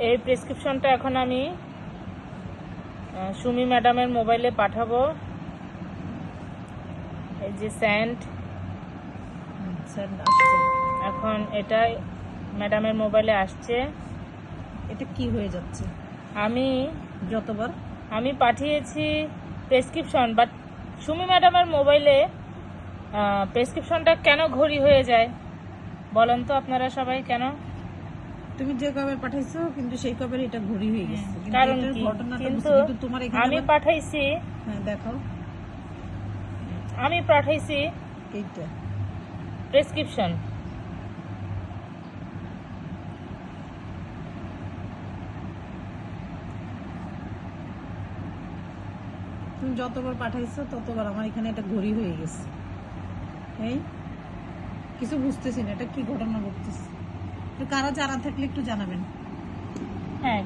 এই প্রেসক্রিপশনটা এখন আমি সুমি ম্যাডামের মোবাইলে পাঠাবো। এই যে সেন্ড, আসছে। এখন এটা ম্যাডামের মোবাইলে আসছে। এটা কি হয়ে যাচ্ছে? আমি যতবার আমি পাঠিয়েছি প্রেসক্রিপশন, বাট সুমি ম্যাডামের মোবাইলে প্রেসক্রিপশনটা কেন ঘড়ি হয়ে যায় বলেন তো আপনারা সবাই? কেন? তুমি যে কবে পাঠাইছো কিন্তু সেই কবে এটা ঘড়ি হয়ে গেছে। কিন্তু কারণ এটার কি? ঘটনাটা কিন্তু বুঝতে, কিন্তু তোমার এখানে আমি পাঠাইছি, হ্যাঁ দেখাও আমি পাঠাইছি এইটা। প্রেসক্রিপশন। তুমি যতবার পাঠাইছো ততবার আমার এখানে এটা ঘড়ি হয়ে গেছে। এই কিছু বুঝতেছি না, এটা কি ঘটনা ঘটতেছে। কারা জানা থাকলে একটু জানাবেন। হ্যাঁ।